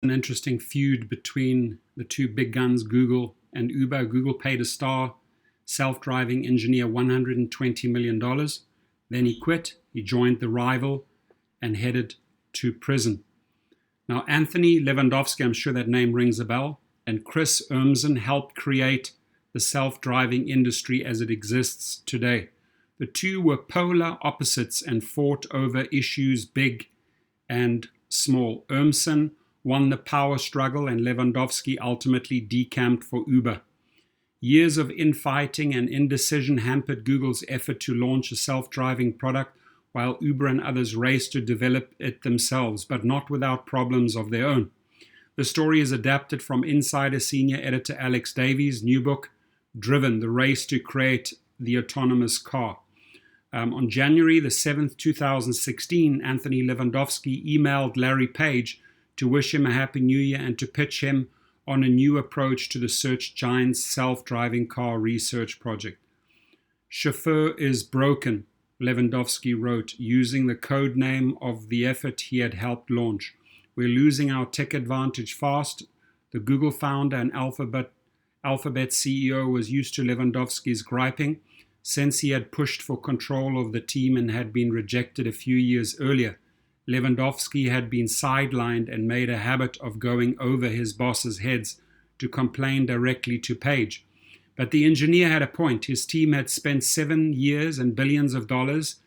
an interesting feud between the two big guns, Google and Uber. Google paid a star self-driving engineer $120 million. Then he quit, he joined the rival and headed to prison. Now, Anthony Lewandowski, I'm sure that name rings a bell, and Chris Urmson helped create the self-driving industry as it exists today. The two were polar opposites and fought over issues big and small. Urmson won the power struggle and Lewandowski ultimately decamped for Uber. Years of infighting and indecision hampered Google's effort to launch a self-driving product, while Uber and others raced to develop it themselves, but not without problems of their own. The story is adapted from Insider senior editor Alex Davies' new book, Driven, The Race to Create the Autonomous Car. On January the 7th, 2016, Anthony Lewandowski emailed Larry Page to wish him a happy new year and to pitch him on a new approach to the search giant's self-driving car research project. Chauffeur is broken, Lewandowski wrote, using the code name of the effort he had helped launch. We're losing our tech advantage fast. The Google founder and Alphabet CEO was used to Lewandowski's griping since he had pushed for control of the team and had been rejected a few years earlier. Lewandowski had been sidelined and made a habit of going over his boss's heads to complain directly to Page. But the engineer had a point. His team had spent 7 years and billions of dollars,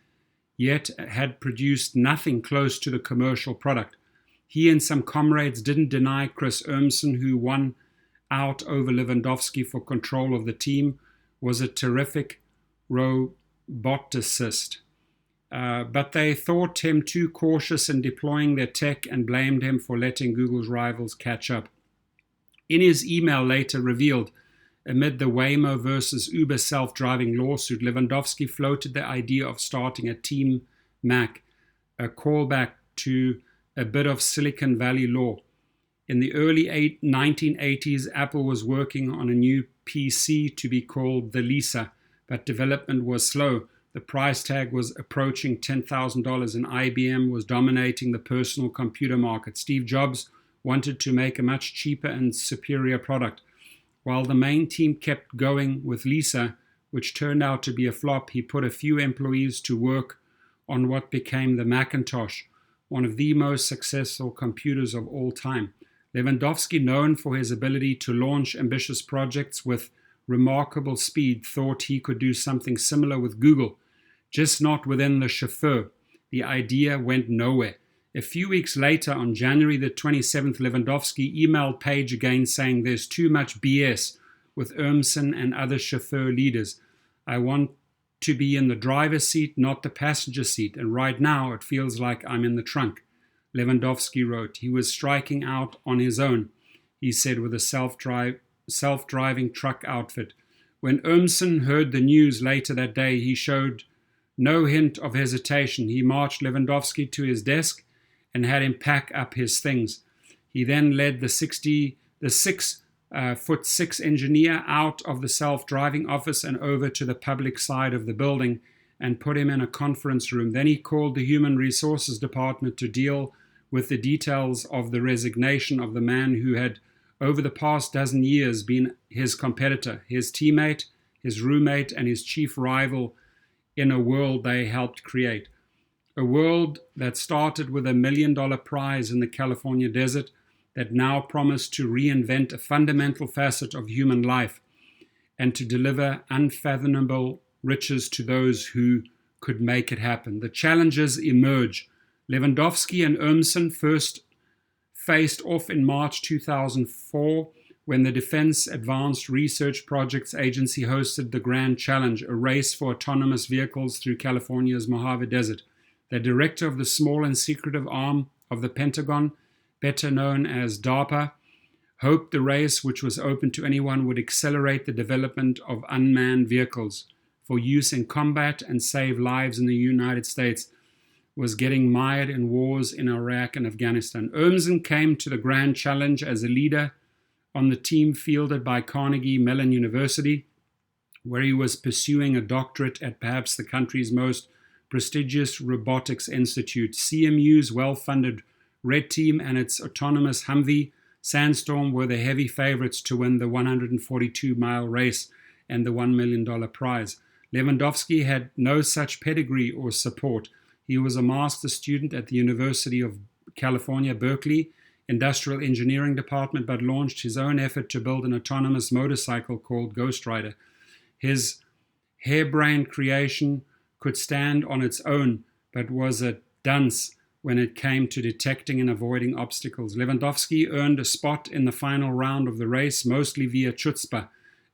yet had produced nothing close to the commercial product. He and some comrades didn't deny Chris Urmson, who won out over Lewandowski for control of the team, was a terrific roboticist. But they thought him too cautious in deploying their tech and blamed him for letting Google's rivals catch up. In his email later revealed, amid the Waymo versus Uber self-driving lawsuit, Lewandowski floated the idea of starting a Team Mac, a callback to a bit of Silicon Valley law. In the early 1980s, Apple was working on a new PC to be called the Lisa, but development was slow. The price tag was approaching $10,000 and IBM was dominating the personal computer market. Steve Jobs wanted to make a much cheaper and superior product. While the main team kept going with Lisa, which turned out to be a flop, he put a few employees to work on what became the Macintosh, one of the most successful computers of all time. Lewandowski, known for his ability to launch ambitious projects with remarkable speed, thought he could do something similar with Google, just not within the Chauffeur. The idea went nowhere. A few weeks later, on January the 27th, Lewandowski emailed Page again saying there's too much BS with Urmson and other Chauffeur leaders. I want to be in the driver's seat, not the passenger seat, and right now it feels like I'm in the trunk. Lewandowski wrote. He was striking out on his own, he said, with a self-driving truck outfit. When Urmson heard the news later that day, he showed no hint of hesitation. He marched Lewandowski to his desk and had him pack up his things. He then led the 6'6" engineer out of the self-driving office and over to the public side of the building and put him in a conference room. Then he called the Human Resources Department to deal with the details of the resignation of the man who had, over the past dozen years, been his competitor, his teammate, his roommate, and his chief rival in a world they helped create. A world that started with $1 million prize in the California desert that now promised to reinvent a fundamental facet of human life and to deliver unfathomable riches to those who could make it happen. The challenges emerge. Lewandowski and Urmson first faced off in March 2004 when the Defense Advanced Research Projects Agency hosted the Grand Challenge, a race for autonomous vehicles through California's Mojave Desert. The director of the small and secretive arm of the Pentagon, better known as DARPA, hoped the race, which was open to anyone, would accelerate the development of unmanned vehicles for use in combat and save lives in the United States, was getting mired in wars in Iraq and Afghanistan. Urmson came to the Grand Challenge as a leader on the team fielded by Carnegie Mellon University, where he was pursuing a doctorate at perhaps the country's most prestigious robotics institute. CMU's well-funded Red Team and its autonomous Humvee Sandstorm were the heavy favorites to win the 142-mile race and the $1 million prize. Lewandowski had no such pedigree or support. He was a master's student at the University of California, Berkeley, Industrial Engineering Department, but launched his own effort to build an autonomous motorcycle called Ghost Rider. His harebrained creation could stand on its own, but was a dunce when it came to detecting and avoiding obstacles. Lewandowski earned a spot in the final round of the race, mostly via chutzpah.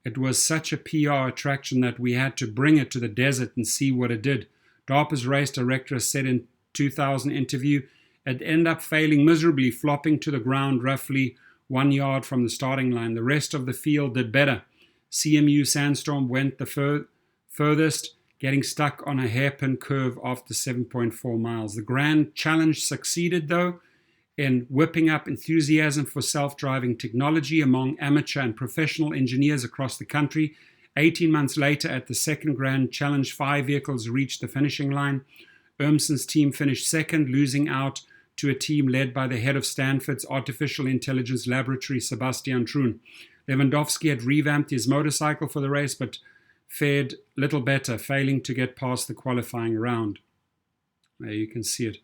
It was such a PR attraction that we had to bring it to the desert and see what it did. DARPA's race director said in 2000 interview, it ended up failing miserably, flopping to the ground roughly 1 yard from the starting line. The rest of the field did better. CMU Sandstorm went the furthest, getting stuck on a hairpin curve after 7.4 miles. The Grand Challenge succeeded, though, in whipping up enthusiasm for self-driving technology among amateur and professional engineers across the country. 18 months later, at the second Grand Challenge, 5 vehicles reached the finishing line. Urmson's team finished second, losing out to a team led by the head of Stanford's Artificial Intelligence Laboratory, Sebastian Troon. Lewandowski had revamped his motorcycle for the race, but fared little better, failing to get past the qualifying round. There you can see it.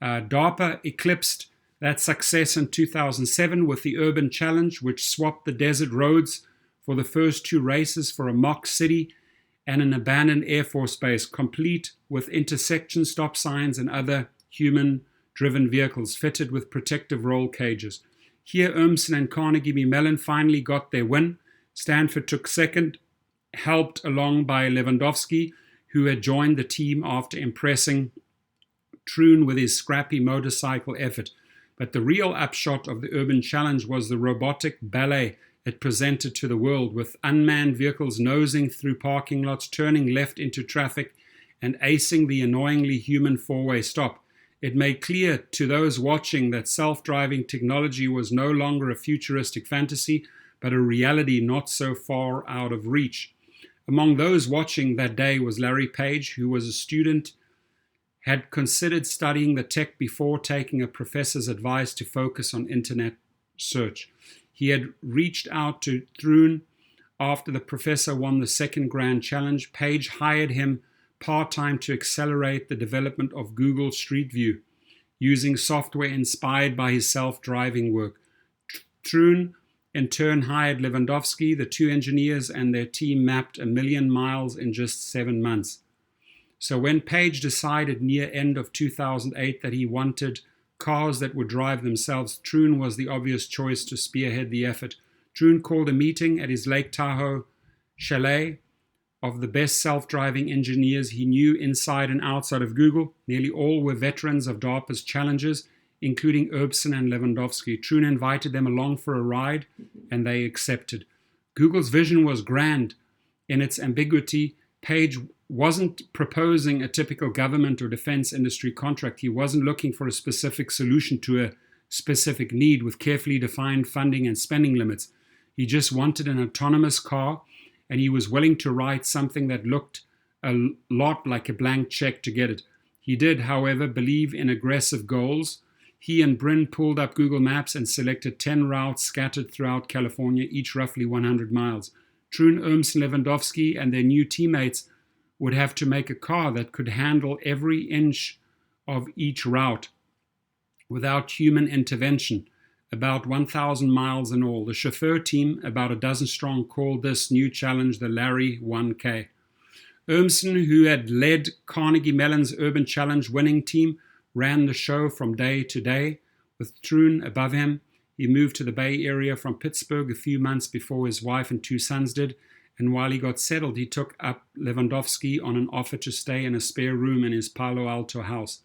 DARPA eclipsed that success in 2007 with the Urban Challenge, which swapped the desert roads for the first 2 races for a mock city and an abandoned Air Force base, complete with intersection stop signs and other human-driven vehicles fitted with protective roll cages. Here, Urmson and Carnegie Mellon finally got their win. Stanford took second, helped along by Lewandowski, who had joined the team after impressing Troon with his scrappy motorcycle effort. But the real upshot of the Urban Challenge was the robotic ballet it presented to the world, with unmanned vehicles nosing through parking lots, turning left into traffic, and acing the annoyingly human 4-way stop. It made clear to those watching that self-driving technology was no longer a futuristic fantasy, but a reality not so far out of reach. Among those watching that day was Larry Page, who was a student, had considered studying the tech before taking a professor's advice to focus on internet search. He had reached out to Troon after the professor won the second Grand Challenge. Page hired him part-time to accelerate the development of Google Street View, using software inspired by his self-driving work. Troon in turn hired Lewandowski. The 2 engineers and their team mapped 1 million miles in just 7 months. So when Page decided near end of 2008 that he wanted cars that would drive themselves, Troon was the obvious choice to spearhead the effort. Troon called a meeting at his Lake Tahoe chalet of the best self-driving engineers he knew inside and outside of Google. Nearly all were veterans of DARPA's challenges, including Urmson and Lewandowski. Troon invited them along for a ride, and they accepted. Google's vision was grand in its ambiguity. Page wasn't proposing a typical government or defense industry contract. He wasn't looking for a specific solution to a specific need with carefully defined funding and spending limits. He just wanted an autonomous car, and he was willing to write something that looked a lot like a blank check to get it. He did, however, believe in aggressive goals. He and Bryn pulled up Google Maps and selected 10 routes scattered throughout California, each roughly 100 miles. Troon, Urmson, Lewandowski, and their new teammates would have to make a car that could handle every inch of each route without human intervention, about 1,000 miles in all. The chauffeur team, about a dozen strong, called this new challenge the Larry 1K. Urmson, who had led Carnegie Mellon's Urban Challenge winning team, ran the show from day to day. With Troon above him, he moved to the Bay Area from Pittsburgh a few months before his wife and 2 sons did, and while he got settled, he took up Lewandowski on an offer to stay in a spare room in his Palo Alto house.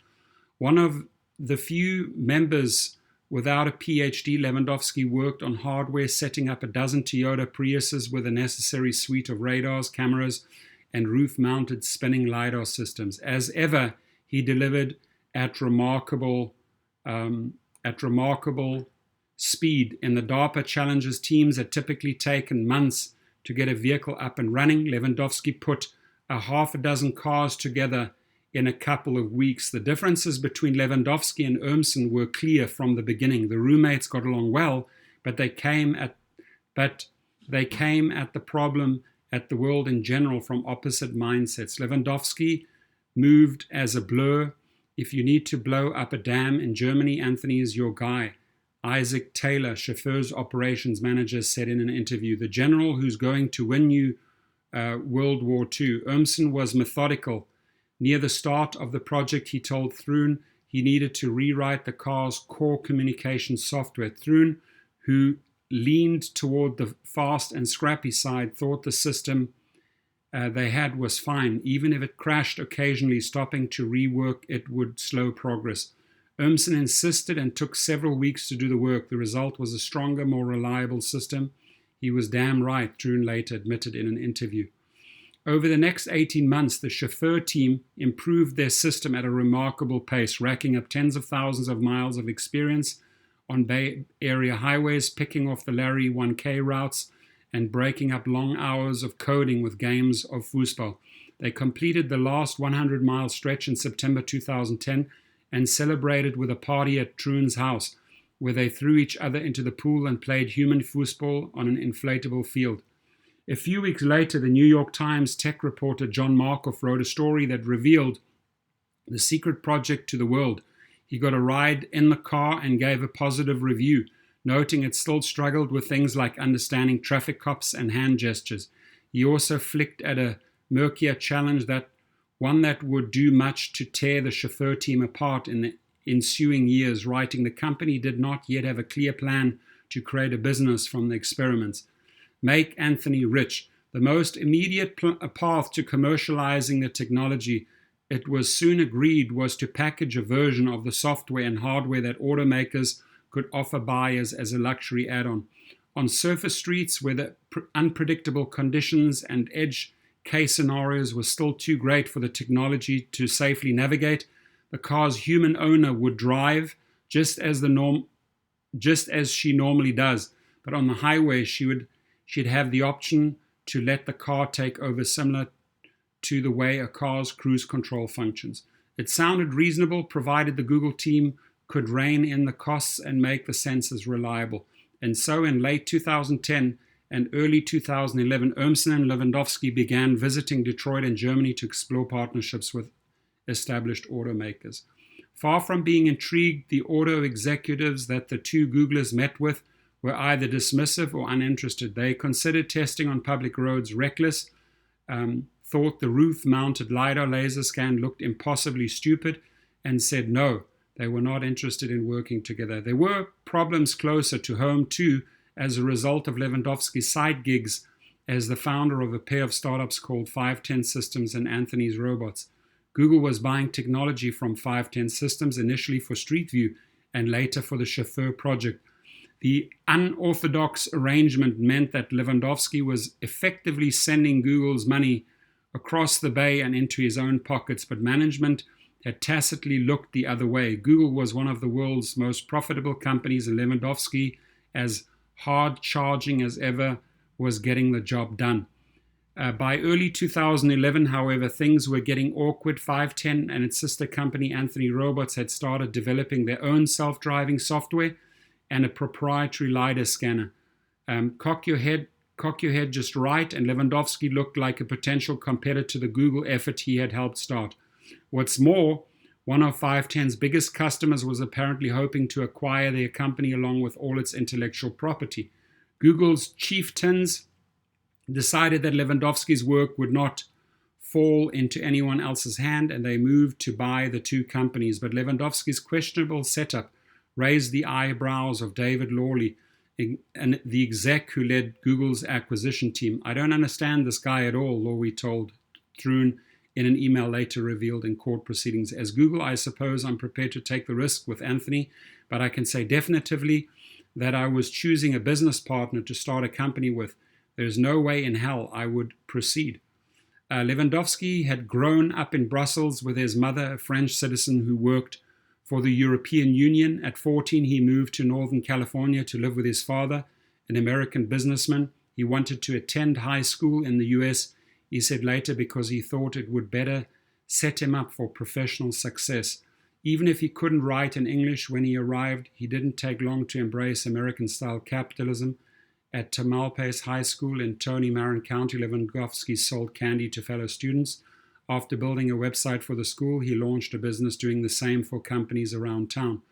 One of the few members without a PhD, Lewandowski worked on hardware, setting up a dozen Toyota Priuses with a necessary suite of radars, cameras, and roof-mounted spinning LiDAR systems. As ever, he delivered at remarkable speed. In the DARPA challenges, teams had typically taken months to get a vehicle up and running. Lewandowski put a half a dozen cars together in a couple of weeks. The differences between Lewandowski and Urmson were clear from the beginning. The roommates got along well, but they came at the problem at the world in general from opposite mindsets. Lewandowski moved as a blur. If you need to blow up a dam in Germany, Anthony is your guy. Isaac Taylor, Chauffeur's operations manager, said in an interview, the general who's going to win you World War II. Urmson was methodical. Near the start of the project, he told Thrun he needed to rewrite the car's core communication software. Thrun, who leaned toward the fast and scrappy side, thought the system they had was fine. Even if it crashed occasionally, stopping to rework it would slow progress. Urmson insisted and took several weeks to do the work. The result was a stronger, more reliable system. He was damn right, Thrun later admitted in an interview. Over the next 18 months, the Chauffeur team improved their system at a remarkable pace, racking up tens of thousands of miles of experience on Bay Area highways, picking off the Larry 1K routes, and breaking up long hours of coding with games of foosball. They completed the last 100-mile stretch in September 2010 and celebrated with a party at Thrun's house, where they threw each other into the pool and played human foosball on an inflatable field. A few weeks later, the New York Times tech reporter John Markoff wrote a story that revealed the secret project to the world. He got a ride in the car and gave a positive review, noting it still struggled with things like understanding traffic cops and hand gestures. He also flicked at a murkier challenge, one that would do much to tear the Chauffeur team apart in the ensuing years, writing the company did not yet have a clear plan to create a business from the experiments. Make Anthony rich, the most immediate path to commercializing the technology, it was soon agreed, was to package a version of the software and hardware that automakers could offer buyers as a luxury add-on. On surface streets where the unpredictable conditions and edge case scenarios were still too great for the technology to safely navigate, the car's human owner would drive just as she normally does, but on the highway she'd have the option to let the car take over, similar to the way a car's cruise control functions. It sounded reasonable, provided the Google team could rein in the costs and make the sensors reliable. And so in late 2010 and early 2011, Urmson and Lewandowski began visiting Detroit and Germany to explore partnerships with established automakers. Far from being intrigued, the auto executives that the two Googlers met with were either dismissive or uninterested. They considered testing on public roads reckless, thought the roof-mounted LiDAR laser scan looked impossibly stupid, and said no, they were not interested in working together. There were problems closer to home too, as a result of Lewandowski's side gigs as the founder of a pair of startups called 510 Systems and Anthony's Robots. Google was buying technology from 510 Systems, initially for Street View and later for the Chauffeur project. The unorthodox arrangement meant that Lewandowski was effectively sending Google's money across the bay and into his own pockets, but management had tacitly looked the other way. Google was one of the world's most profitable companies, and Lewandowski, as hard-charging as ever, was getting the job done. By early 2011, however, things were getting awkward. 510 and its sister company, Anthony Robots, had started developing their own self-driving software and a proprietary LiDAR scanner. Cock your head just right, and Lewandowski looked like a potential competitor to the Google effort he had helped start. What's more, one of 510's biggest customers was apparently hoping to acquire their company along with all its intellectual property. Google's chieftains decided that Lewandowski's work would not fall into anyone else's hand, and they moved to buy the two companies. But Lewandowski's questionable setup raised the eyebrows of David Lawley, and the exec who led Google's acquisition team. I don't understand this guy at all, Lawley told Thrun in an email later revealed in court proceedings. As Google, I suppose I'm prepared to take the risk with Anthony, but I can say definitively that I was choosing a business partner to start a company with. There's no way in hell I would proceed. Lewandowski had grown up in Brussels with his mother, a French citizen who worked for the European Union. At 14, he moved to Northern California to live with his father, an American businessman. He wanted to attend high school in the US, he said later, because he thought it would better set him up for professional success. Even if he couldn't write in English when he arrived, he didn't take long to embrace American-style capitalism. At Tamalpais High School in Tony Marin County, Lewandowski sold candy to fellow students. After building a website for the school, he launched a business doing the same for companies around town.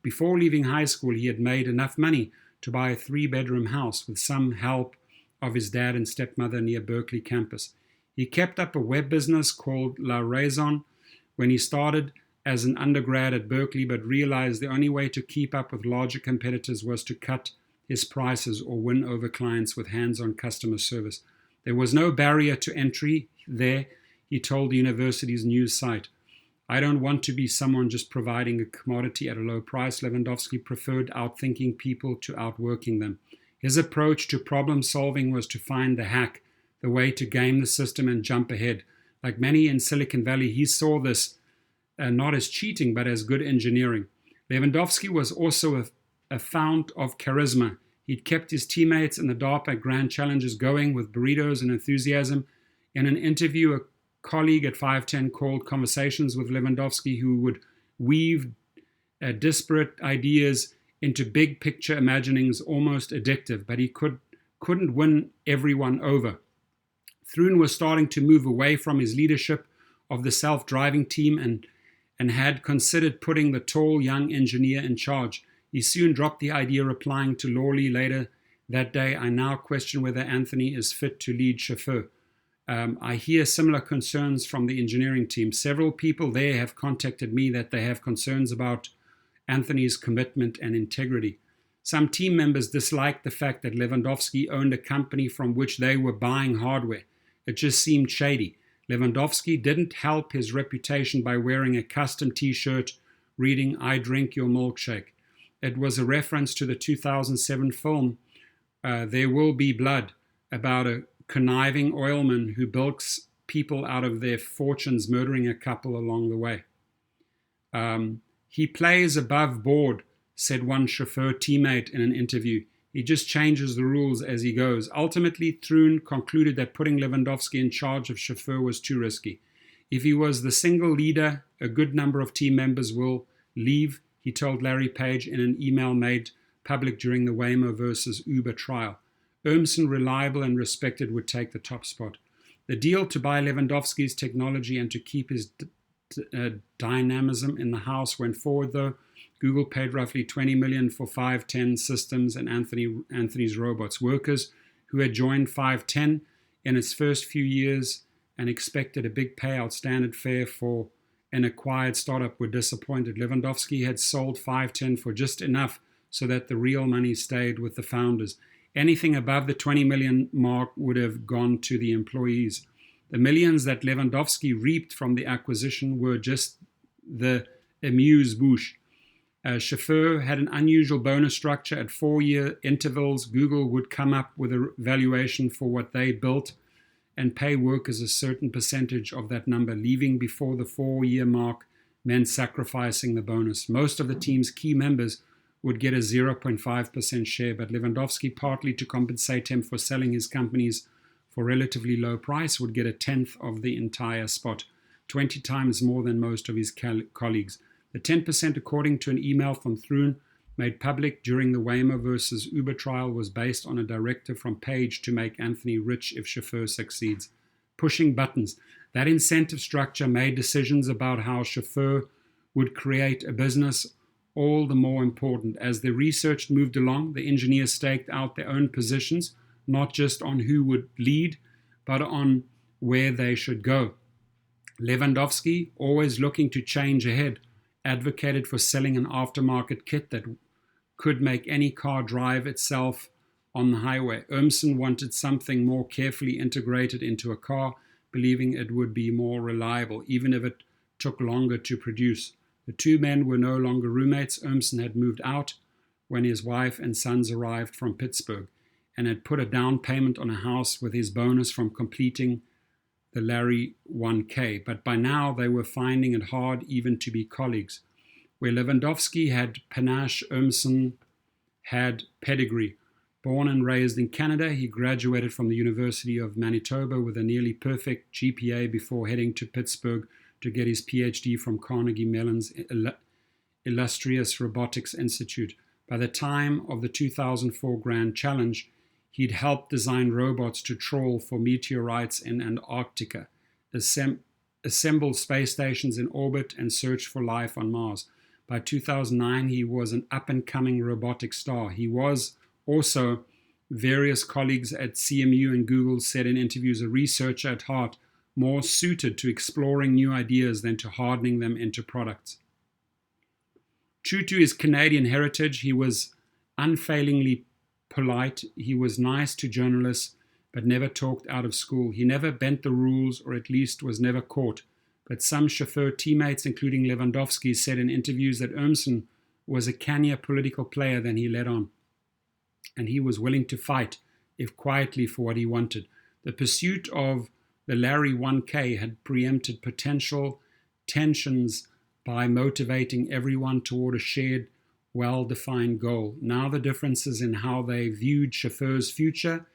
Before leaving high school, he had made enough money to buy a 3-bedroom house with some help of his dad and stepmother near Berkeley campus. He kept up a web business called La Raison when he started as an undergrad at Berkeley, but realized the only way to keep up with larger competitors was to cut his prices or win over clients with hands-on customer service. There was no barrier to entry there, he told the university's news site. I don't want to be someone just providing a commodity at a low price. Lewandowski preferred outthinking people to outworking them. His approach to problem solving was to find the hack, the way to game the system and jump ahead. Like many in Silicon Valley, he saw this not as cheating, but as good engineering. Lewandowski was also a fount of charisma. He'd kept his teammates in the DARPA Grand Challenges going with burritos and enthusiasm. In an interview, a colleague at 510 called Conversations with Lewandowski, who would weave disparate ideas into big picture imaginings, almost addictive, but he couldn't win everyone over. Thrun was starting to move away from his leadership of the self-driving team and had considered putting the tall young engineer in charge. He soon dropped the idea, replying to Lawley later that day, I now question whether Anthony is fit to lead Chauffeur. I hear similar concerns from the engineering team. Several people there have contacted me that they have concerns about Anthony's commitment and integrity. Some team members disliked the fact that Lewandowski owned a company from which they were buying hardware. It just seemed shady. Lewandowski didn't help his reputation by wearing a custom t-shirt reading, I drink your milkshake. It was a reference to the 2007 film, There Will Be Blood, about a conniving oilman who bilks people out of their fortunes, murdering a couple along the way. He plays above board, said one Chauffeur teammate in an interview. He just changes the rules as he goes. Ultimately, Thrun concluded that putting Lewandowski in charge of Chauffeur was too risky. If he was the single leader, a good number of team members will leave, he told Larry Page in an email made public during the Waymo versus Uber trial. Urmson, reliable and respected, would take the top spot. The deal to buy Lewandowski's technology and to keep his dynamism in the house went forward, though. Google paid roughly $20 million for 510 Systems and Anthony's robots. Workers who had joined 510 in its first few years and expected a big payout standard fare for an acquired startup were disappointed. Lewandowski had sold 510 for just enough so that the real money stayed with the founders. Anything above the 20 million mark would have gone to the employees. The millions that Lewandowski reaped from the acquisition were just the amuse-bouche. Chauffeur had an unusual bonus structure. At 4-year intervals, Google would come up with a valuation for what they built and pay workers a certain percentage of that number. Leaving before the 4-year mark meant sacrificing the bonus. Most of the team's key members would get a 0.5% share, but Lewandowski, partly to compensate him for selling his companies for relatively low price, would get a tenth of the entire spot, 20 times more than most of his colleagues. The 10%, according to an email from Thrun made public during the Waymo versus Uber trial, was based on a directive from Page to make Anthony rich if Chauffeur succeeds. Pushing buttons. That incentive structure made decisions about how Chauffeur would create a business all the more important. As the research moved along, the engineers staked out their own positions, not just on who would lead, but on where they should go. Lewandowski, always looking to change ahead, advocated for selling an aftermarket kit that could make any car drive itself on the highway. Urmson wanted something more carefully integrated into a car, believing it would be more reliable, even if it took longer to produce. The two men were no longer roommates. Urmson had moved out when his wife and sons arrived from Pittsburgh and had put a down payment on a house with his bonus from completing the Larry 1K. But by now they were finding it hard even to be colleagues. Where Lewandowski had panache, Urmson had pedigree. Born and raised in Canada, he graduated from the University of Manitoba with a nearly perfect GPA before heading to Pittsburgh to get his PhD from Carnegie Mellon's illustrious Robotics Institute. By the time of the 2004 Grand Challenge, he'd helped design robots to trawl for meteorites in Antarctica, assemble space stations in orbit, and search for life on Mars. By 2009, he was an up-and-coming robotic star. He was also, various colleagues at CMU and Google said in interviews, a researcher at heart, more suited to exploring new ideas than to hardening them into products. True to his Canadian heritage, he was unfailingly polite. He was nice to journalists, but never talked out of school. He never bent the rules, or at least was never caught. But some chauffeur teammates, including Lewandowski, said in interviews that Urmson was a cannier political player than he let on, and he was willing to fight, if quietly, for what he wanted. The pursuit of the Larry 1K had preempted potential tensions by motivating everyone toward a shared, well-defined goal. Now the differences in how they viewed chauffeurs' future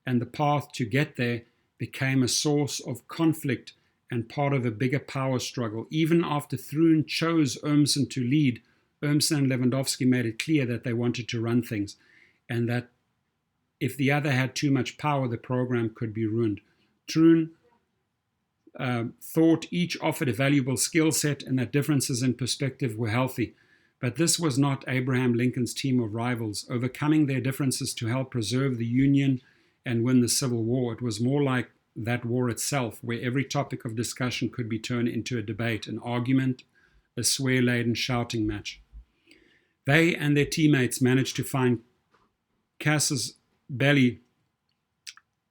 and the path to get there became a source of conflict and part of a bigger power struggle. Even after Thrun chose Urmson to lead, Urmson and Lewandowski made it clear that they wanted to run things, and that if the other had too much power, the program could be ruined. Thrun thought each offered a valuable skill set and that differences in perspective were healthy. But this was not Abraham Lincoln's team of rivals, overcoming their differences to help preserve the Union and win the Civil War. It was more like that war itself, where every topic of discussion could be turned into a debate, an argument, a swear-laden shouting match. They and their teammates managed to find casus belli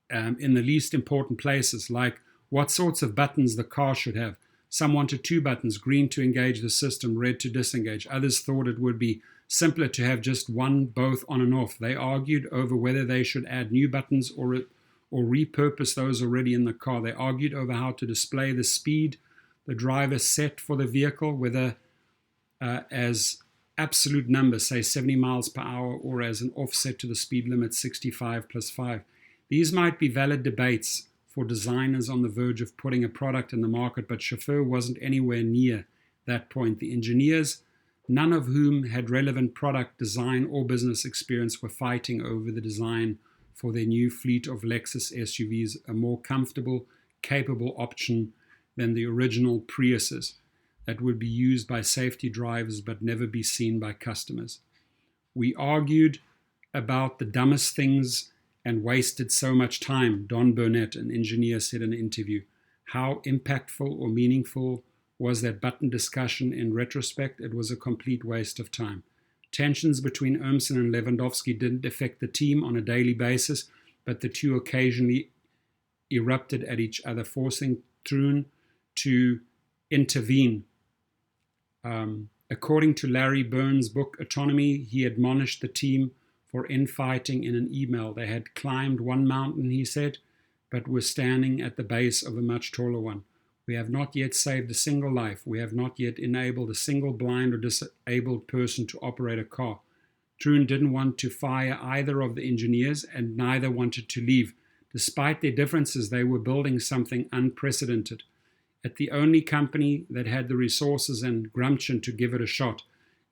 in the least important places, like what sorts of buttons the car should have. Some wanted 2 buttons, green to engage the system, red to disengage. Others thought it would be simpler to have just one, both on and off. They argued over whether they should add new buttons or repurpose those already in the car. They argued over how to display the speed the driver set for the vehicle, whether as absolute numbers, say 70 miles per hour, or as an offset to the speed limit 65 plus 5. These might be valid debates for designers on the verge of putting a product in the market, but Chauffeur wasn't anywhere near that point. The engineers, none of whom had relevant product design or business experience, were fighting over the design for their new fleet of Lexus SUVs, a more comfortable, capable option than the original Priuses that would be used by safety drivers but never be seen by customers. We argued about the dumbest things and wasted so much time, Don Burnett, an engineer, said in an interview. How impactful or meaningful was that button discussion in retrospect? It was a complete waste of time. Tensions between Urmson and Lewandowski didn't affect the team on a daily basis, but the two occasionally erupted at each other, forcing Thrun to intervene. According to Larry Burns' book Autonomy, he admonished the team for infighting in an email. They had climbed one mountain, he said, but were standing at the base of a much taller one. We have not yet saved a single life. We have not yet enabled a single blind or disabled person to operate a car. Thrun didn't want to fire either of the engineers, and neither wanted to leave. Despite their differences, they were building something unprecedented at the only company that had the resources and gumption to give it a shot,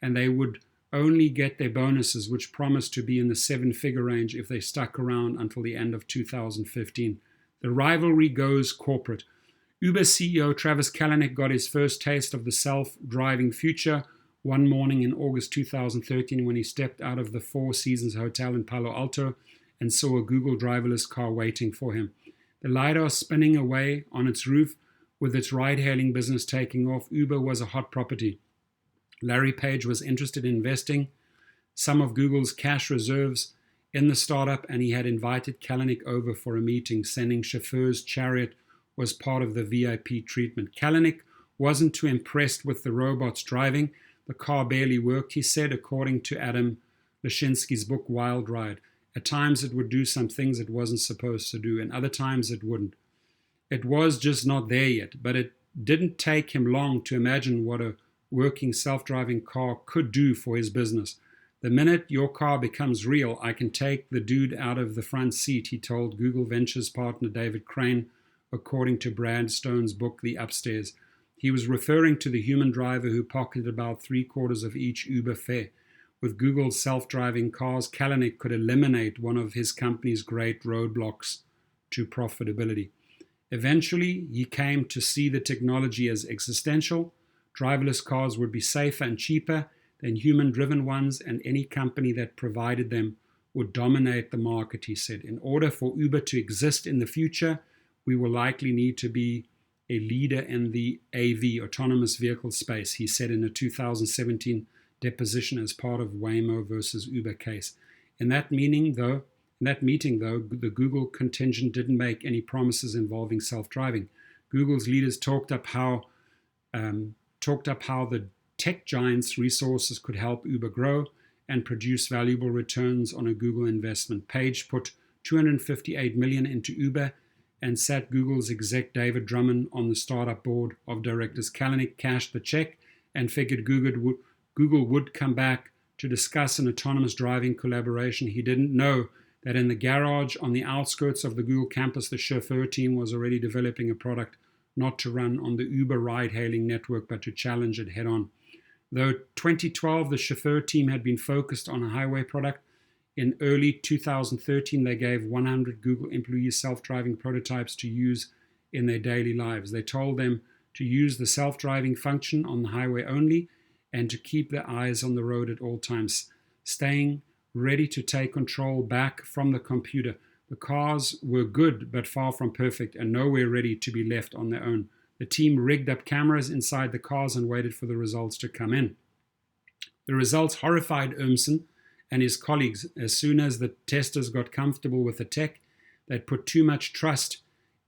and they would only get their bonuses, which promised to be in the 7-figure range, if they stuck around until the end of 2015. The rivalry goes corporate. Uber CEO Travis Kalanick got his first taste of the self-driving future one morning in August 2013 when he stepped out of the Four Seasons Hotel in Palo Alto and saw a Google driverless car waiting for him. The LiDAR spinning away on its roof, with its ride-hailing business taking off, Uber was a hot property. Larry Page was interested in investing some of Google's cash reserves in the startup, and he had invited Kalanick over for a meeting. Sending Chauffeur's chariot was part of the VIP treatment. Kalanick wasn't too impressed with the robots driving. The car barely worked, he said, according to Adam Lashinsky's book Wild Ride. At times it would do some things it wasn't supposed to do, and other times it wouldn't. It was just not there yet, but it didn't take him long to imagine what a working self-driving car could do for his business. The minute your car becomes real, I can take the dude out of the front seat, he told Google Ventures partner David Crane, according to Brad Stone's book, The Upstairs. He was referring to the human driver who pocketed about 3/4 of each Uber fare. With Google's self-driving cars, Kalanick could eliminate one of his company's great roadblocks to profitability. Eventually, he came to see the technology as existential. Driverless cars would be safer and cheaper than human-driven ones, and any company that provided them would dominate the market, he said. In order for Uber to exist in the future, we will likely need to be a leader in the AV, autonomous vehicle space, he said in a 2017 deposition as part of Waymo versus Uber case. In that meeting, though, the Google contingent didn't make any promises involving self-driving. Google's leaders talked up how the tech giant's resources could help Uber grow and produce valuable returns on a Google investment. Page put $258 million into Uber and sat Google's exec David Drummond on the startup board of directors. Kalanick cashed the check and figured Google would come back to discuss an autonomous driving collaboration. He didn't know that in the garage on the outskirts of the Google campus, the Chauffeur team was already developing a product not to run on the Uber ride-hailing network, but to challenge it head-on. Though 2012, the Chauffeur team had been focused on a highway product, in early 2013, they gave 100 Google employees self-driving prototypes to use in their daily lives. They told them to use the self-driving function on the highway only and to keep their eyes on the road at all times, staying ready to take control back from the computer. The cars were good, but far from perfect, and nowhere ready to be left on their own. The team rigged up cameras inside the cars and waited for the results to come in. The results horrified Urmson and his colleagues. As soon as the testers got comfortable with the tech, they'd put too much trust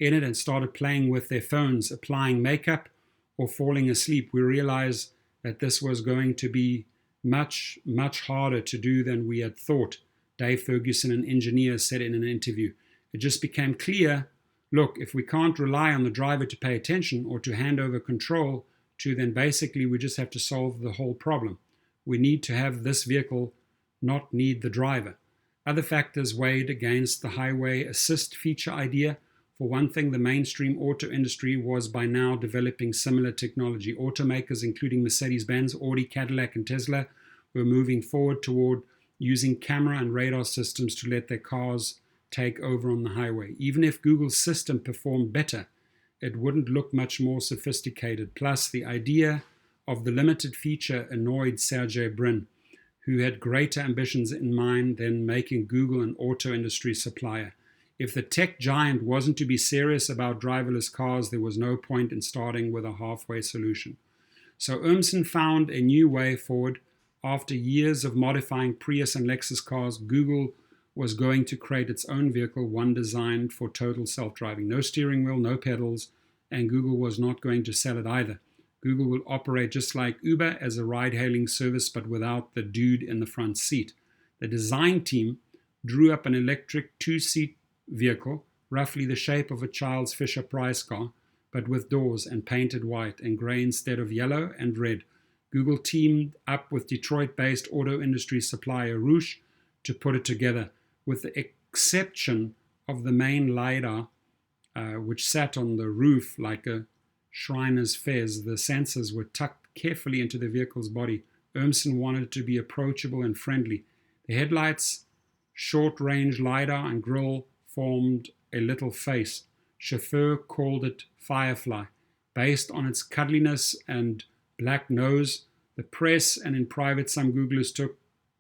in it and started playing with their phones, applying makeup or falling asleep. We realized that this was going to be much, much harder to do than we had thought, Dave Ferguson, an engineer, said in an interview. It just became clear, look, if we can't rely on the driver to pay attention or to hand over control to, then basically we just have to solve the whole problem. We need to have this vehicle not need the driver. Other factors weighed against the highway assist feature idea. For one thing, the mainstream auto industry was by now developing similar technology. Automakers, including Mercedes-Benz, Audi, Cadillac, and Tesla, were moving forward toward using camera and radar systems to let their cars take over on the highway. Even if Google's system performed better, it wouldn't look much more sophisticated. Plus, the idea of the limited feature annoyed Sergey Brin, who had greater ambitions in mind than making Google an auto industry supplier. If the tech giant wasn't to be serious about driverless cars, there was no point in starting with a halfway solution. So Urmson found a new way forward. After years of modifying Prius and Lexus cars, Google was going to create its own vehicle, one designed for total self-driving. No steering wheel, no pedals, and Google was not going to sell it either. Google will operate just like Uber as a ride-hailing service, but without the dude in the front seat. The design team drew up an electric two-seat vehicle, roughly the shape of a child's Fisher-Price car, but with doors and painted white and gray instead of yellow and red. Google teamed up with Detroit-based auto industry supplier Roush to put it together, with the exception of the main LiDAR, which sat on the roof like a Shriner's fez. The sensors were tucked carefully into the vehicle's body. Urmson wanted it to be approachable and friendly. The headlights, short-range LiDAR, and grille formed a little face. Chauffeur called it Firefly, based on its cuddliness and black nose. The press and in private some Googlers took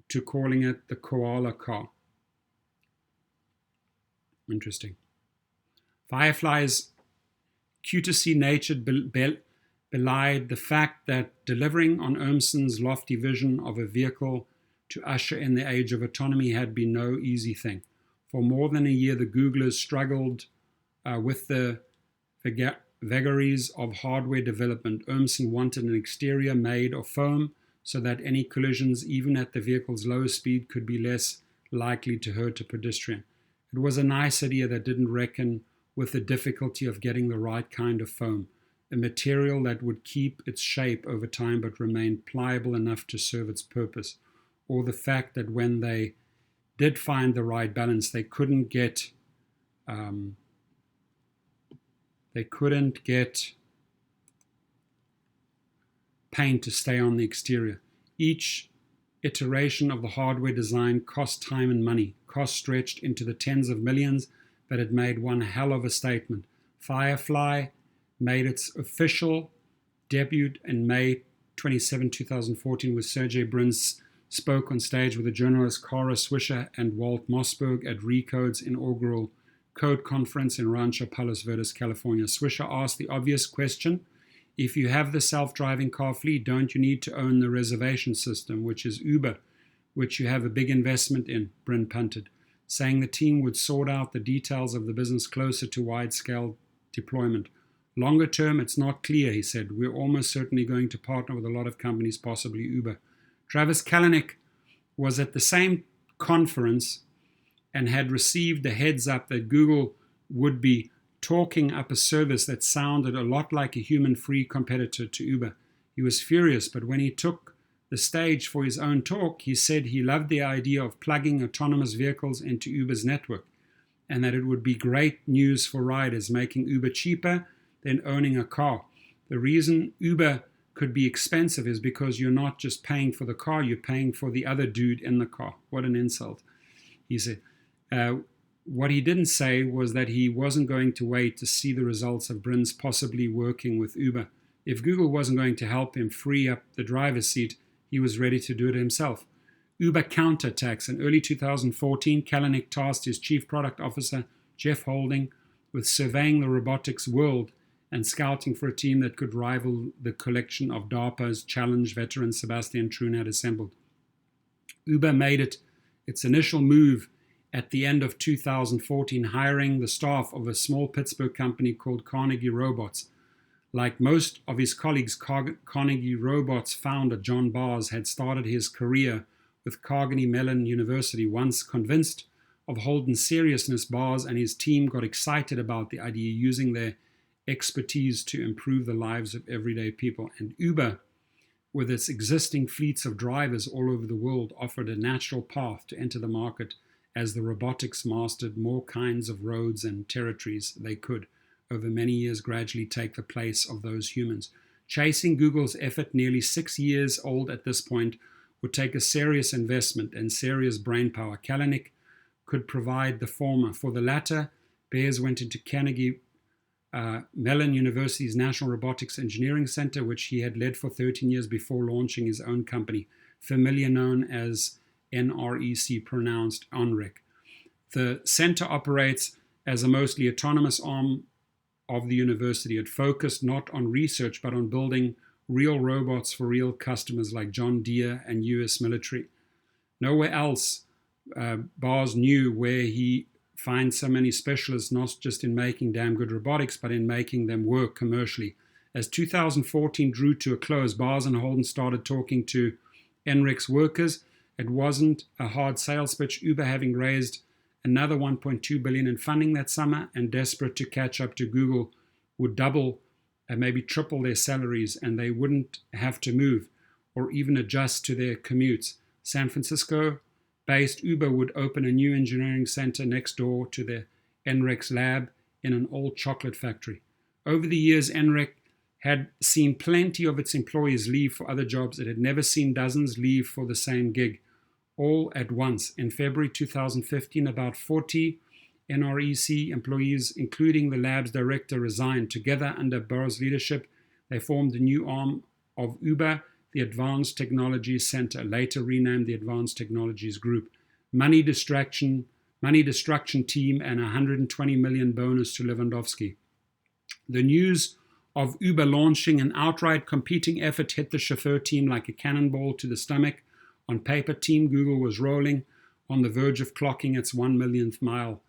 to calling it the koala car. Interesting. Firefly's cutesy nature belied the fact that delivering on Urmson's lofty vision of a vehicle to usher in the age of autonomy had been no easy thing. For more than a year, the Googlers struggled with the vagaries of hardware development. Urmson wanted an exterior made of foam so that any collisions, even at the vehicle's lowest speed, could be less likely to hurt a pedestrian. It was a nice idea that didn't reckon with the difficulty of getting the right kind of foam, a material that would keep its shape over time but remain pliable enough to serve its purpose, or the fact that when they did find the right balance, they couldn't get paint to stay on the exterior. Each iteration of the hardware design cost time and money. Cost stretched into the tens of millions, but it made one hell of a statement. Firefly made its official debut in May 27, 2014, with Sergey Brin spoke on stage with the journalists Kara Swisher and Walt Mossberg at Recode's inaugural Code Conference in Rancho Palos Verdes, California. Swisher asked the obvious question: if you have the self-driving car fleet, don't you need to own the reservation system, which is Uber, which you have a big investment in? Brin punted, saying the team would sort out the details of the business closer to wide-scale deployment. Longer term, it's not clear, he said. We're almost certainly going to partner with a lot of companies, possibly Uber. Travis Kalanick was at the same conference and had received the heads up that Google would be talking up a service that sounded a lot like a human-free competitor to Uber. He was furious, but when he took the stage for his own talk, he said he loved the idea of plugging autonomous vehicles into Uber's network, and that it would be great news for riders, making Uber cheaper than owning a car. The reason Uber could be expensive is because you're not just paying for the car, you're paying for the other dude in the car. What an insult. He said, what he didn't say was that he wasn't going to wait to see the results of Brin's possibly working with Uber. If Google wasn't going to help him free up the driver's seat, he was ready to do it himself. Uber counterattacks. In early 2014, Kalanick tasked his chief product officer, Jeff Holding, with surveying the robotics world and scouting for a team that could rival the collection of DARPA's challenge veteran Sebastian Troon had assembled. Uber made it its initial move at the end of 2014, hiring the staff of a small Pittsburgh company called Carnegie Robots. Like most of his colleagues, Carnegie Robots founder John Bars had started his career with Carnegie Mellon University. Once convinced of Holden's seriousness, Bars and his team got excited about the idea, using their expertise to improve the lives of everyday people. And Uber, with its existing fleets of drivers all over the world, offered a natural path to enter the market as the robotics mastered more kinds of roads and territories they could, over many years, gradually take the place of those humans. Chasing Google's effort, nearly 6 years old at this point, would take a serious investment and serious brainpower. Kalanick could provide the former. For the latter, Bears went into Carnegie Mellon University's National Robotics Engineering Center, which he had led for 13 years before launching his own company, familiarly known as NREC, pronounced ONREC. The center operates as a mostly autonomous arm of the university. It focused not on research, but on building real robots for real customers like John Deere and US military. Nowhere else Bars knew where he finds so many specialists, not just in making damn good robotics, but in making them work commercially. As 2014 drew to a close, Bars and Holden started talking to NREC's workers. It wasn't a hard sales pitch, Uber having raised another $1.2 billion in funding that summer and desperate to catch up to Google, would double and maybe triple their salaries, and they wouldn't have to move or even adjust to their commutes. San Francisco-based Uber would open a new engineering center next door to the NREC's lab in an old chocolate factory. Over the years, NREC had seen plenty of its employees leave for other jobs. It had never seen dozens leave for the same gig, all at once. In February 2015, about 40 NREC employees, including the lab's director, resigned. Together, under Burr's leadership, they formed a new arm of Uber, the Advanced Technologies Center, later renamed the Advanced Technologies Group. Money destruction team, and $120 million bonus to Lewandowski. The news of Uber launching an outright competing effort hit the chauffeur team like a cannonball to the stomach. On paper, Team Google was rolling on the verge of clocking its 1 millionth mile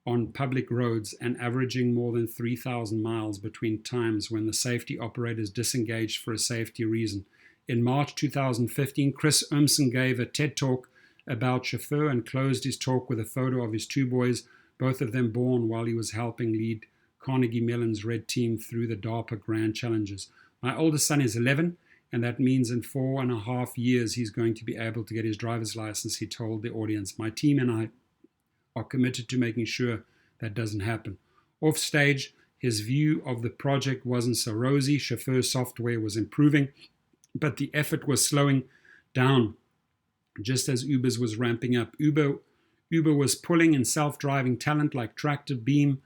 on public roads and averaging more than 3,000 miles between times when the safety operators disengaged for a safety reason. In March 2015, Chris Urmson gave a TED Talk about chauffeur and closed his talk with a photo of his two boys, both of them born while he was helping lead Carnegie Mellon's Red Team through the DARPA Grand Challenges. My oldest son is 11, and that means in 4.5 years he's going to be able to get his driver's license, he told the audience. My team and I are committed to making sure that doesn't happen. Off stage, his view of the project wasn't so rosy. Chauffeur software was improving, but the effort was slowing down just as Uber's was ramping up. Uber was pulling in self-driving talent like Tractor Beam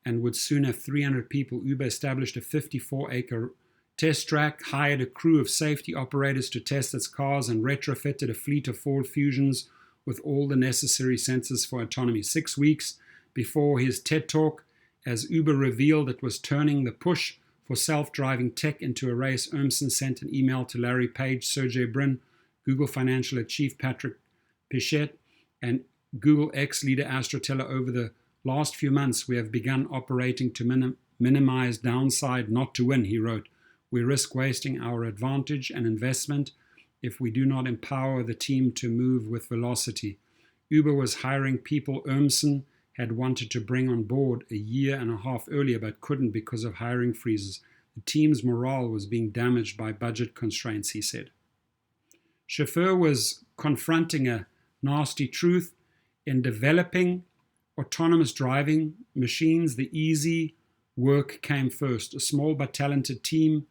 and would soon have 300 people. Uber established a 54-acre test track, hired a crew of safety operators to test its cars, and retrofitted a fleet of Ford Fusions with all the necessary sensors for autonomy. 6 weeks before his TED Talk, as Uber revealed it was turning the push for self-driving tech into a race, Urmson sent an email to Larry Page, Sergey Brin, Google Financial Chief Patrick Pichette, and Google X leader Astra Teller. Over the last few months, we have begun operating to minimize downside, not to win, he wrote. We risk wasting our advantage and investment if we do not empower the team to move with velocity. Uber was hiring people Urmson had wanted to bring on board a year and a half earlier, but couldn't because of hiring freezes. The team's morale was being damaged by budget constraints, he said. Chauffeur was confronting a nasty truth. In developing autonomous driving machines, the easy work came first. A small but talented team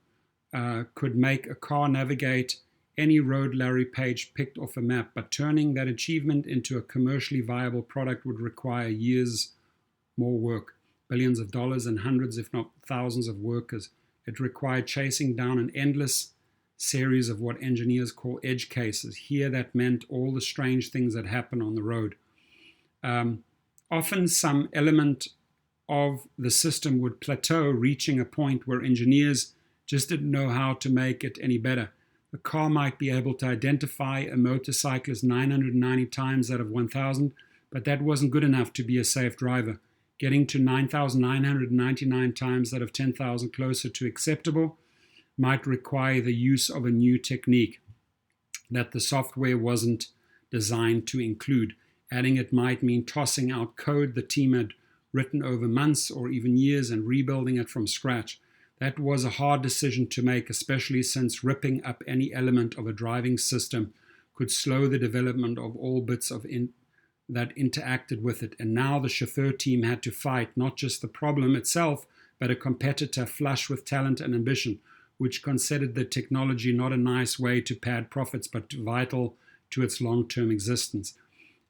could make a car navigate any road Larry Page picked off a map, but turning that achievement into a commercially viable product would require years more work, billions of dollars, and hundreds, if not thousands, of workers. It required chasing down an endless series of what engineers call edge cases. Here, that meant all the strange things that happen on the road. Often some element of the system would plateau, reaching a point where engineers just didn't know how to make it any better. The car might be able to identify a motorcyclist 990 times out of 1,000, but that wasn't good enough to be a safe driver. Getting to 9,999 times out of 10,000 closer to acceptable might require the use of a new technique that the software wasn't designed to include. Adding it might mean tossing out code the team had written over months or even years and rebuilding it from scratch. That was a hard decision to make, especially since ripping up any element of a driving system could slow the development of all bits of that interacted with it. And now the Chauffeur team had to fight not just the problem itself, but a competitor flush with talent and ambition, which considered the technology not a nice way to pad profits, but vital to its long-term existence.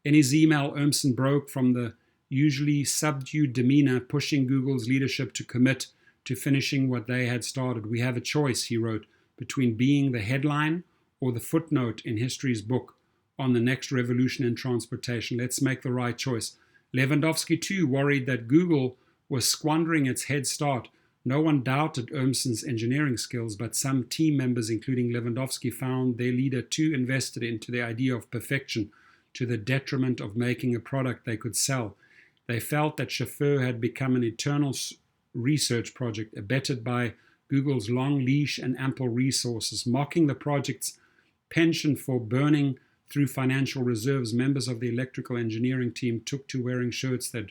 In his email, Urmson broke from the usually subdued demeanor, pushing Google's leadership to commit to finishing what they had started. We have a choice, he wrote, between being the headline or the footnote in history's book on the next revolution in transportation. Let's make the right choice. Lewandowski, too, worried that Google was squandering its head start. No one doubted Urmson's engineering skills, but some team members, including Lewandowski, found their leader too invested into the idea of perfection to the detriment of making a product they could sell. They felt that Chauffeur had become an eternal research project, abetted by Google's long leash and ample resources. Mocking the project's penchant for burning through financial reserves, members of the electrical engineering team took to wearing shirts that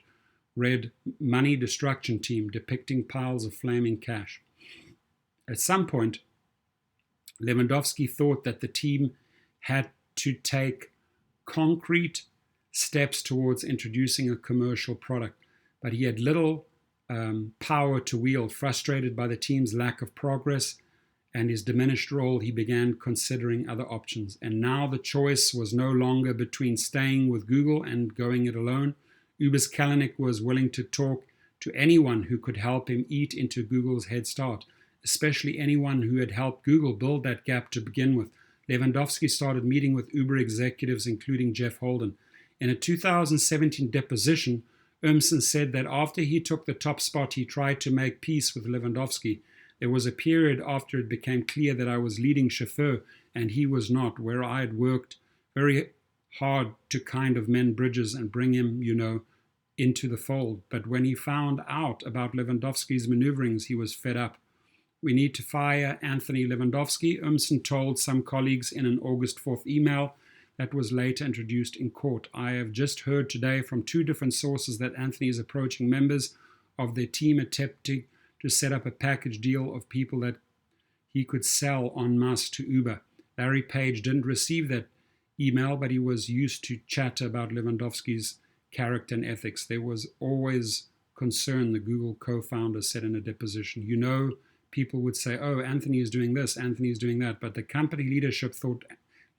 read Money Destruction Team, depicting piles of flaming cash. At some point, Lewandowski thought that the team had to take concrete steps towards introducing a commercial product, but he had little power to wield. Frustrated by the team's lack of progress and his diminished role, he began considering other options. And now the choice was no longer between staying with Google and going it alone. Uber's Kalanick was willing to talk to anyone who could help him eat into Google's head start, especially anyone who had helped Google build that gap to begin with. Lewandowski started meeting with Uber executives, including Jeff Holden. In a 2017 deposition, Urmson said that after he took the top spot, he tried to make peace with Lewandowski. There was a period after it became clear that I was leading Chauffeur and he was not, where I had worked very hard to kind of mend bridges and bring him, into the fold. But when he found out about Lewandowski's maneuverings, he was fed up. We need to fire Anthony Lewandowski, Urmson told some colleagues in an August 4th email that was later introduced in court. I have just heard today from 2 different sources that Anthony is approaching members of their team, attempting to set up a package deal of people that he could sell en masse to Uber. Larry Page didn't receive that email, but he was used to chatter about Lewandowski's character and ethics. There was always concern, the Google co-founder said in a deposition. people would say, oh, Anthony is doing this, Anthony is doing that. But the company leadership thought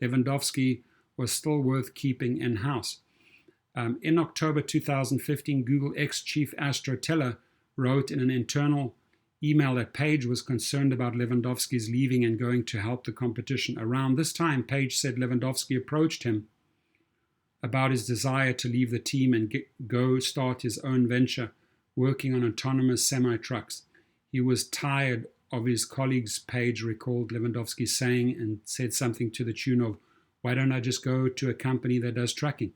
Lewandowski was still worth keeping in-house. In October 2015, Google ex-chief Astro Teller wrote in an internal email that Page was concerned about Lewandowski's leaving and going to help the competition. Around this time, Page said Lewandowski approached him about his desire to leave the team and go start his own venture, working on autonomous semi-trucks. He was tired of his colleagues, Page recalled Lewandowski saying, and said something to the tune of, why don't I just go to a company that does trucking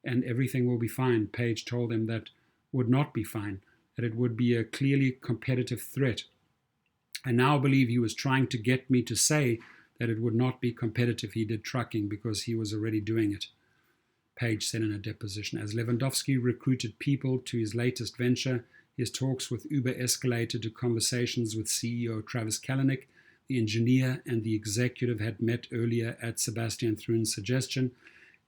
and everything will be fine? Page told him that would not be fine, that it would be a clearly competitive threat. I now believe he was trying to get me to say that it would not be competitive. He did trucking because he was already doing it, Page said in a deposition. As Lewandowski recruited people to his latest venture, his talks with Uber escalated to conversations with CEO Travis Kalanick. The engineer and the executive had met earlier at Sebastian Thrun's suggestion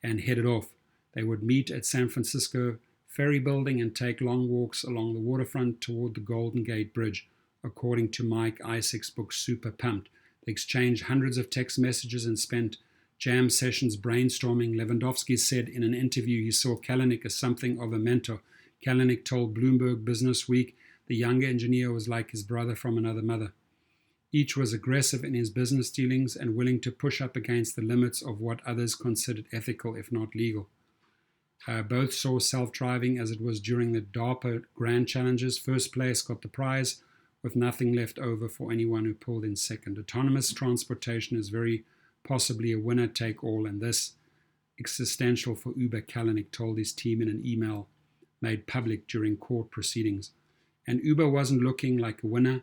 and headed off. They would meet at San Francisco Ferry Building and take long walks along the waterfront toward the Golden Gate Bridge, according to Mike Isaac's book Super Pumped. They exchanged hundreds of text messages and spent jam sessions brainstorming. Lewandowski said in an interview he saw Kalanick as something of a mentor. Kalanick told Bloomberg Business Week the younger engineer was like his brother from another mother. Each was aggressive in his business dealings and willing to push up against the limits of what others considered ethical, if not legal. Both saw self-driving as it was during the DARPA Grand Challenges. First place got the prize, with nothing left over for anyone who pulled in second. Autonomous transportation is very possibly a winner-take-all, and this existential for Uber, Kalanick told his team in an email made public during court proceedings. And Uber wasn't looking like a winner.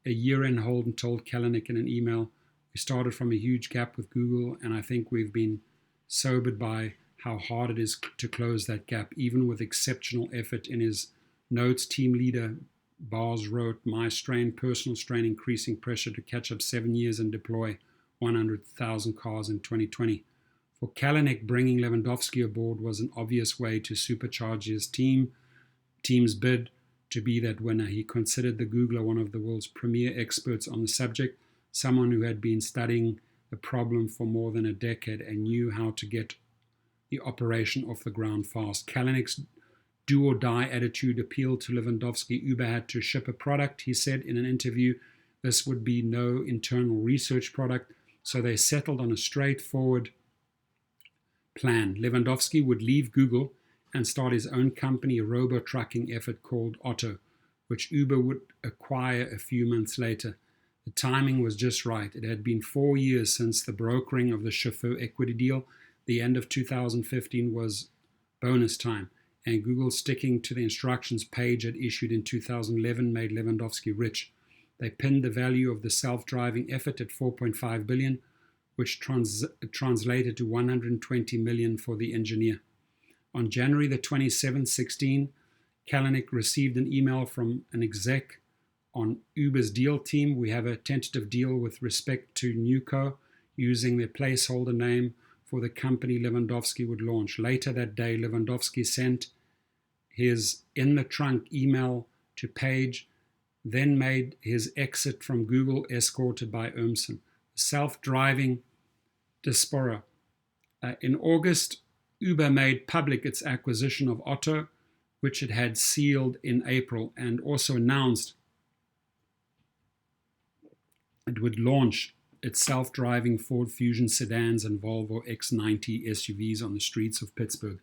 A year in, Holden told Kalanick in an email, we started from a huge gap with Google, and I think we've been sobered by how hard it is to close that gap. Even with exceptional effort, in his notes, team leader Bars wrote, my strain, personal strain, increasing pressure to catch up 7 years and deploy 100,000 cars in 2020. For Kalanick, bringing Lewandowski aboard was an obvious way to supercharge his team's bid to be that winner. He considered the Googler one of the world's premier experts on the subject, someone who had been studying the problem for more than a decade and knew how to get the operation off the ground fast. Kalanick's do-or-die attitude appealed to Lewandowski. Uber had to ship a product, he said in an interview. This would be no internal research product, so they settled on a straightforward plan. Lewandowski would leave Google and start his own company, a robo-trucking effort called Otto, which Uber would acquire a few months later. The timing was just right. It had been 4 years since the brokering of the Chauffeur equity deal. The end of 2015 was bonus time, and Google sticking to the instructions Page had issued in 2011 made Lewandowski rich. They pinned the value of the self-driving effort at $4.5 billion, which translated to $120 million for the engineer. On January the 27th, 16, Kalanick received an email from an exec on Uber's deal team. We have a tentative deal with respect to Newco, using their placeholder name for the company Lewandowski would launch. Later that day, Lewandowski sent his in-the-trunk email to Page, then made his exit from Google, escorted by Urmson. Self-driving diaspora. In August, Uber made public its acquisition of Otto, which it had sealed in April, and also announced it would launch its self-driving Ford Fusion sedans and Volvo X90 SUVs on the streets of Pittsburgh.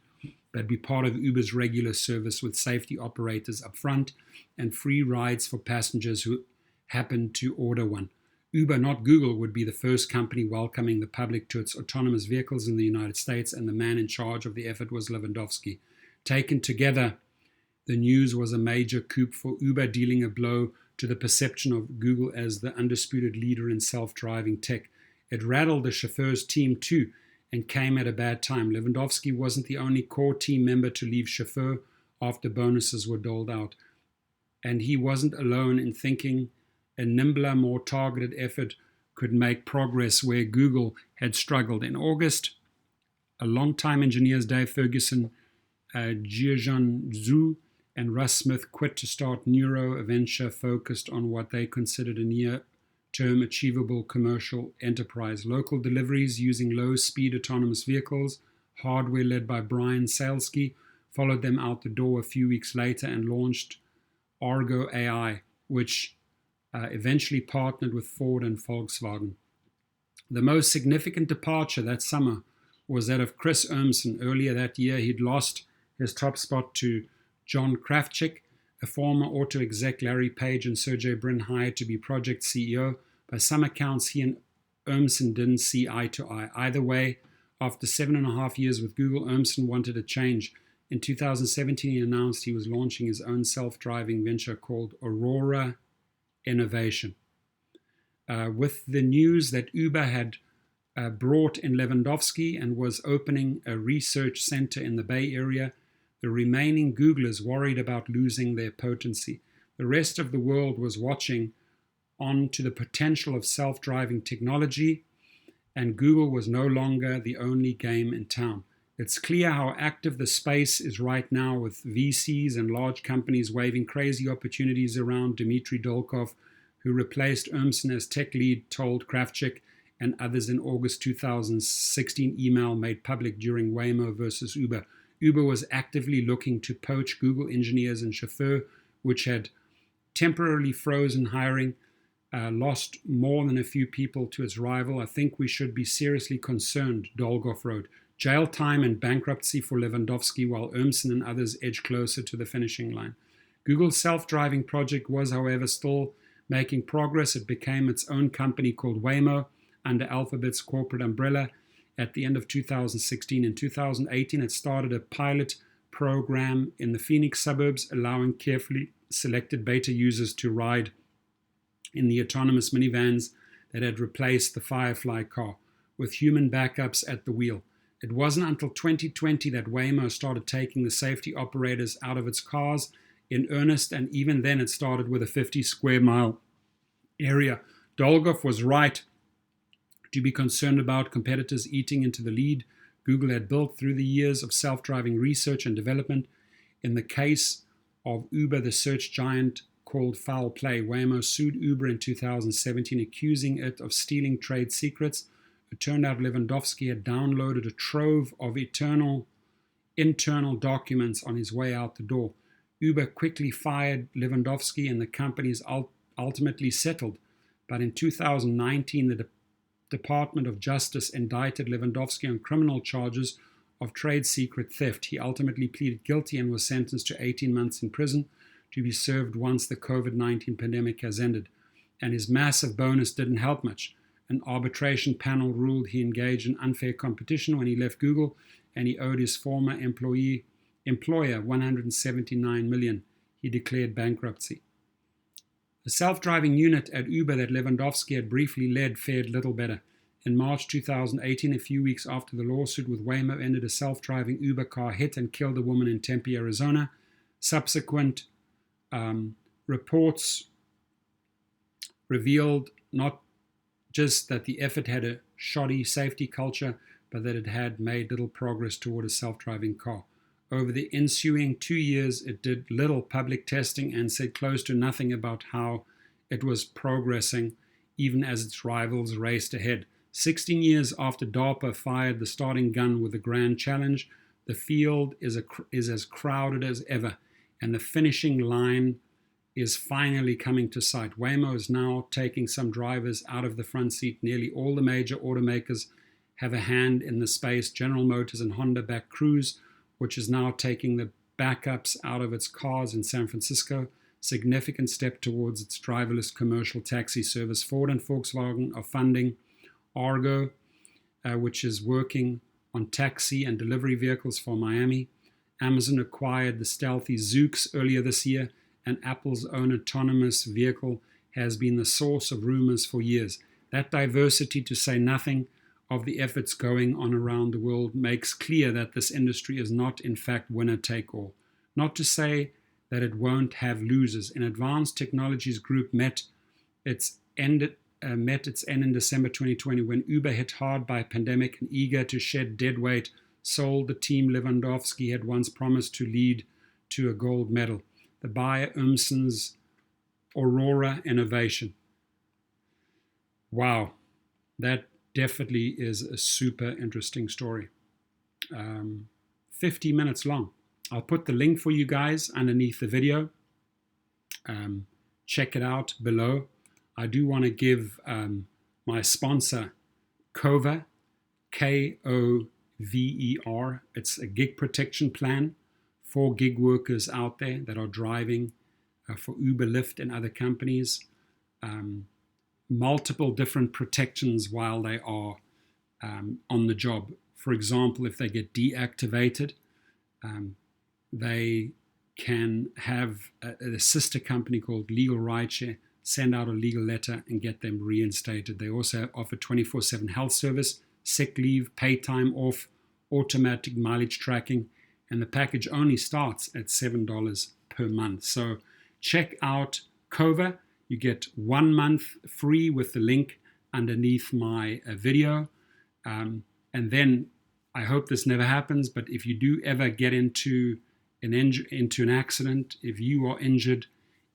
They'd be part of Uber's regular service with safety operators up front and free rides for passengers who happened to order one. Uber, not Google, would be the first company welcoming the public to its autonomous vehicles in the United States, and the man in charge of the effort was Lewandowski. Taken together, the news was a major coup for Uber, dealing a blow to the perception of Google as the undisputed leader in self-driving tech. It rattled the Chauffeur's team too, and came at a bad time. Lewandowski wasn't the only core team member to leave Chauffeur after bonuses were doled out. And he wasn't alone in thinking a nimbler, more targeted effort could make progress where Google had struggled. In August, a longtime engineers Dave Ferguson, Jiajun Zhu, and Russ Smith quit to start Neuro, a venture focused on what they considered a near-term achievable commercial enterprise. Local deliveries using low-speed autonomous vehicles, hardware led by Brian Salesky, followed them out the door a few weeks later and launched Argo AI, which eventually partnered with Ford and Volkswagen. The most significant departure that summer was that of Chris Urmson. Earlier that year, he'd lost his top spot to John Krafcik, a former auto exec Larry Page and Sergey Brin hired to be project CEO. By some accounts, he and Urmson didn't see eye to eye. Either way, after 7.5 years with Google, Urmson wanted a change. In 2017, he announced he was launching his own self-driving venture called Aurora Innovation. With the news that Uber had brought in Lewandowski and was opening a research center in the Bay Area, the remaining Googlers worried about losing their potency. The rest of the world was watching on to the potential of self-driving technology, and Google was no longer the only game in town. It's clear how active the space is right now, with VCs and large companies waving crazy opportunities around. Dmitry Dolkov, who replaced Urmson as tech lead, told Krafcik and others in August 2016 email made public during Waymo versus Uber. Uber was actively looking to poach Google engineers and Chauffeur, which had temporarily frozen hiring, lost more than a few people to its rival. I think we should be seriously concerned, Dolkov wrote. Jail time and bankruptcy for Lewandowski, while Urmson and others edge closer to the finishing line. Google's self-driving project was, however, still making progress. It became its own company called Waymo under Alphabet's corporate umbrella at the end of 2016. In 2018, it started a pilot program in the Phoenix suburbs, allowing carefully selected beta users to ride in the autonomous minivans that had replaced the Firefly car, with human backups at the wheel. It wasn't until 2020 that Waymo started taking the safety operators out of its cars in earnest, and even then it started with a 50 square mile area. Dolkov was right to be concerned about competitors eating into the lead Google had built through the years of self-driving research and development. In the case of Uber, the search giant called foul play. Waymo sued Uber in 2017, accusing it of stealing trade secrets. It turned out Lewandowski had downloaded a trove of internal documents on his way out the door. Uber quickly fired Lewandowski and the companies ultimately settled. But in 2019, the Department of Justice indicted Lewandowski on criminal charges of trade secret theft. He ultimately pleaded guilty and was sentenced to 18 months in prison to be served once the COVID-19 pandemic has ended. And his massive bonus didn't help much. An arbitration panel ruled he engaged in unfair competition when he left Google, and he owed his former employer $179 million. He declared bankruptcy. The self-driving unit at Uber that Lewandowski had briefly led fared little better. In March 2018, a few weeks after the lawsuit with Waymo ended, a self-driving Uber car hit and killed a woman in Tempe, Arizona. Subsequent reports revealed not just that the effort had a shoddy safety culture, but that it had made little progress toward a self-driving car. Over the ensuing 2 years, it did little public testing and said close to nothing about how it was progressing, even as its rivals raced ahead. 16 years after DARPA fired the starting gun with the grand challenge, the field is as crowded as ever, and the finishing line is finally coming to sight. Waymo is now taking some drivers out of the front seat. Nearly all the major automakers have a hand in the space. General Motors and Honda back Cruise, which is now taking the backups out of its cars in San Francisco. Significant step towards its driverless commercial taxi service. Ford and Volkswagen are funding Argo, which is working on taxi and delivery vehicles for Miami. Amazon acquired the stealthy Zoox earlier this year, and Apple's own autonomous vehicle has been the source of rumors for years. That diversity, to say nothing of the efforts going on around the world, makes clear that this industry is not in fact winner-take-all. Not to say that it won't have losers. An Advanced Technologies Group met its end in December 2020 when Uber, hit hard by a pandemic and eager to shed dead weight, sold the team Lewandowski had once promised to lead to a gold medal. The buyer Urmson's Aurora innovation. Wow, that definitely is a super interesting story. 50 minutes long. I'll put the link for you guys underneath the video. Check it out below. I do want to give my sponsor, Cover, Kover. It's a gig protection plan for gig workers out there that are driving for Uber, Lyft, and other companies. Multiple different protections while they are on the job. For example, if they get deactivated, they can have a sister company called LegalRideshare send out a legal letter and get them reinstated. They also offer 24/7 health service, sick leave, pay time off, automatic mileage tracking, and the package only starts at $7 per month. So check out Cover. You get 1 month free with the link underneath my video. And then I hope this never happens, but if you do ever get into an accident, if you are injured,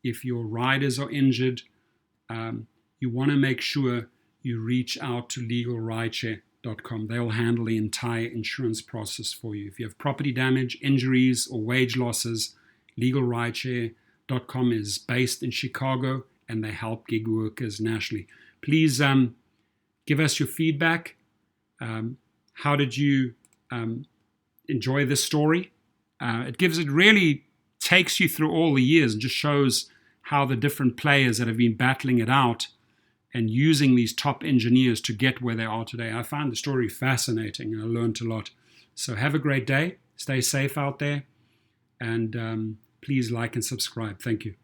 if your riders are injured, you want to make sure you reach out to LegalRideshare.com. They'll handle the entire insurance process for you. If you have property damage, injuries, or wage losses, LegalRideshare.com is based in Chicago, and they help gig workers nationally. Please give us your feedback. How did you enjoy this story? It really takes you through all the years and just shows how the different players that have been battling it out and using these top engineers to get where they are today. I found the story fascinating and I learned a lot. So have a great day. Stay safe out there. And please like and subscribe. Thank you.